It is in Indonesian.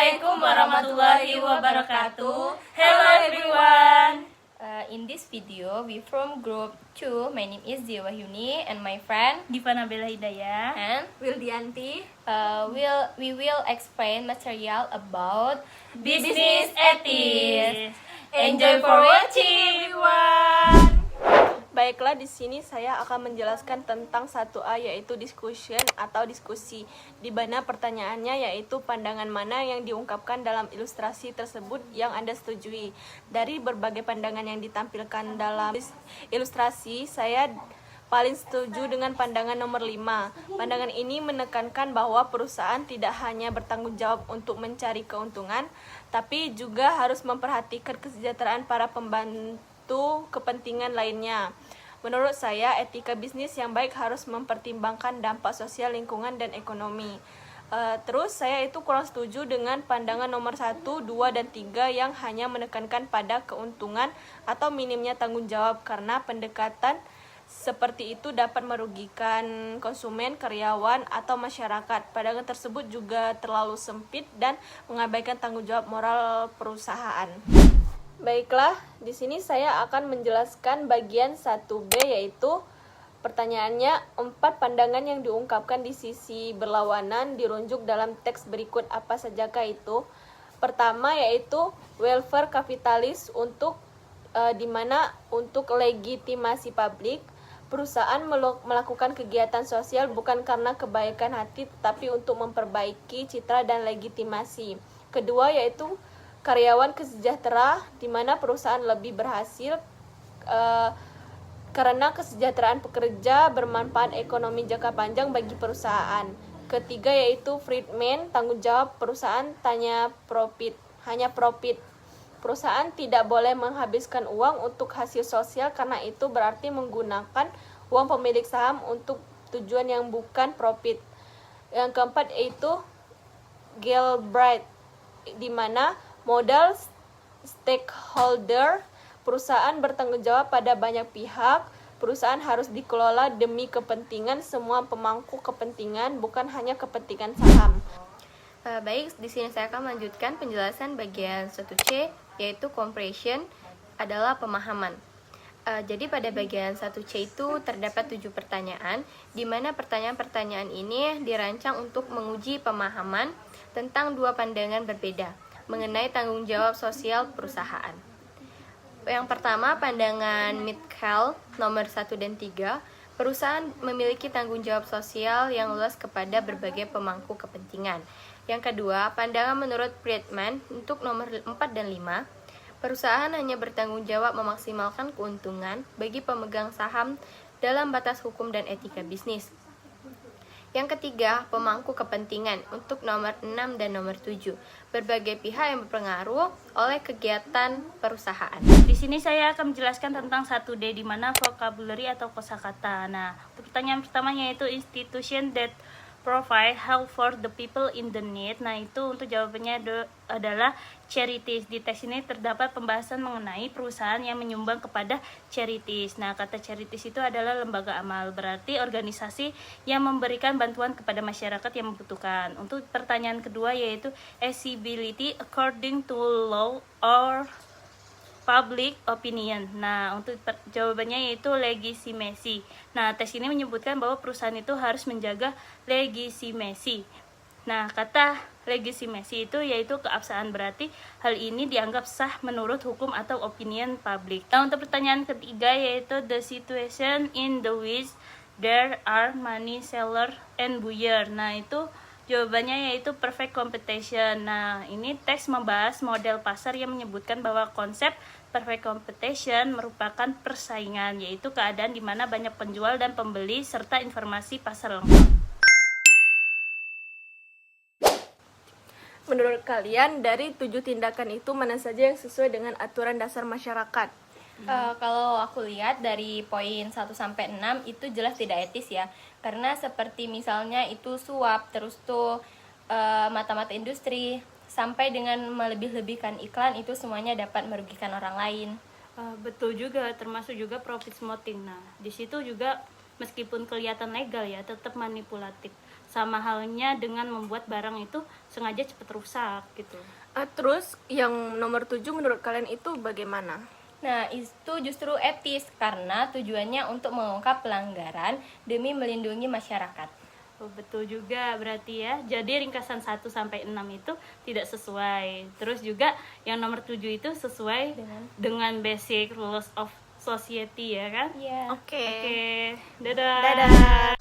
Assalamualaikum warahmatullahi wabarakatuh. Hello everyone. In this video, we from group 2. My name is Dia Wahyuni and my friend Diva Nabila Hidayah and Wildianti. we will explain material about Business Ethics. Enjoy for watching everyone. Baiklah, di sini saya akan menjelaskan tentang 1A, yaitu discussion atau diskusi, di mana pertanyaannya yaitu pandangan mana yang diungkapkan dalam ilustrasi tersebut yang Anda setujui. Dari berbagai pandangan yang ditampilkan dalam ilustrasi, saya paling setuju dengan pandangan nomor 5. Pandangan ini menekankan bahwa perusahaan tidak hanya bertanggung jawab untuk mencari keuntungan, tapi juga harus memperhatikan kesejahteraan para pembantu kepentingan lainnya. Menurut saya, etika bisnis yang baik harus mempertimbangkan dampak sosial, lingkungan, dan ekonomi. Terus saya itu kurang setuju dengan pandangan nomor 1, 2, dan 3 yang hanya menekankan pada keuntungan atau minimnya tanggung jawab, karena pendekatan seperti itu dapat merugikan konsumen, karyawan, atau masyarakat. Pandangan tersebut juga terlalu sempit dan mengabaikan tanggung jawab moral perusahaan. Baiklah, di sini saya akan menjelaskan bagian 1B, yaitu pertanyaannya 4 pandangan yang diungkapkan di sisi berlawanan dirunjuk dalam teks berikut, apa sajakah itu? Pertama yaitu welfare kapitalis, di mana untuk legitimasi publik, perusahaan melakukan kegiatan sosial bukan karena kebaikan hati tetapi untuk memperbaiki citra dan legitimasi. Kedua yaitu karyawan sejahtera, di mana perusahaan lebih berhasil karena kesejahteraan pekerja bermanfaat ekonomi jangka panjang bagi perusahaan. Ketiga yaitu Friedman, tanggung jawab perusahaan hanya profit. Perusahaan tidak boleh menghabiskan uang untuk hasil sosial, karena itu berarti menggunakan uang pemilik saham untuk tujuan yang bukan profit. Yang keempat yaitu Galbraith, di mana modal stakeholder, perusahaan bertanggung jawab pada banyak pihak. Perusahaan harus dikelola demi kepentingan semua pemangku kepentingan, bukan hanya kepentingan saham. Baik, di sini saya akan melanjutkan penjelasan bagian 1C, yaitu comprehension adalah pemahaman. Jadi pada bagian 1C itu terdapat 7 pertanyaan, di mana pertanyaan-pertanyaan ini dirancang untuk menguji pemahaman tentang 2 pandangan berbeda mengenai tanggung jawab sosial perusahaan. Yang pertama, pandangan Mitchell nomor 1 dan 3, perusahaan memiliki tanggung jawab sosial yang luas kepada berbagai pemangku kepentingan. Yang kedua, pandangan menurut Friedman untuk nomor 4 dan 5, perusahaan hanya bertanggung jawab memaksimalkan keuntungan bagi pemegang saham dalam batas hukum dan etika bisnis. Yang ketiga, pemangku kepentingan untuk nomor 6 dan nomor 7, berbagai pihak yang berpengaruh oleh kegiatan perusahaan. Di sini saya akan menjelaskan tentang 1D, di mana vocabulary atau kosakata. Nah, pertanyaan pertamanya yaitu institution that provide help for the people in the need. Nah, itu untuk jawabannya adalah charities. Di teks ini terdapat pembahasan mengenai perusahaan yang menyumbang kepada charities. Nah, kata charities itu adalah lembaga amal, berarti organisasi yang memberikan bantuan kepada masyarakat yang membutuhkan. Untuk pertanyaan kedua yaitu accessibility according to law or public opinion. Nah, untuk jawabannya yaitu legitimasi. Nah, tes ini menyebutkan bahwa perusahaan itu harus menjaga legitimasi. Nah, kata legitimasi itu yaitu keabsahan, berarti hal ini dianggap sah menurut hukum atau opinion public. Nah, untuk pertanyaan ketiga yaitu the situation in the which there are many seller and buyer. Nah, itu jawabannya yaitu perfect competition. Nah, ini teks membahas model pasar yang menyebutkan bahwa konsep perfect competition merupakan persaingan, yaitu keadaan di mana banyak penjual dan pembeli serta informasi pasar lengkap. Menurut kalian, dari 7 tindakan itu mana saja yang sesuai dengan aturan dasar masyarakat? Kalau aku lihat dari poin 1 sampai 6 itu jelas tidak etis ya. Karena seperti misalnya itu suap, terus tuh mata-mata industri, sampai dengan melebih-lebihkan iklan, itu semuanya dapat merugikan orang lain. Betul juga, termasuk juga profit motive. Nah, di situ juga meskipun kelihatan legal ya, tetap manipulatif. sama halnya dengan membuat barang itu sengaja cepat rusak gitu. Terus yang nomor 7 menurut kalian itu bagaimana? Nah, itu justru etis karena tujuannya untuk mengungkap pelanggaran demi melindungi masyarakat. Oh, betul juga berarti ya. Jadi ringkasan 1 sampai 6 itu tidak sesuai. Terus juga yang nomor 7 itu sesuai dengan basic rules of society ya kan? Iya. Oke. Oke. Dadah. Dadah.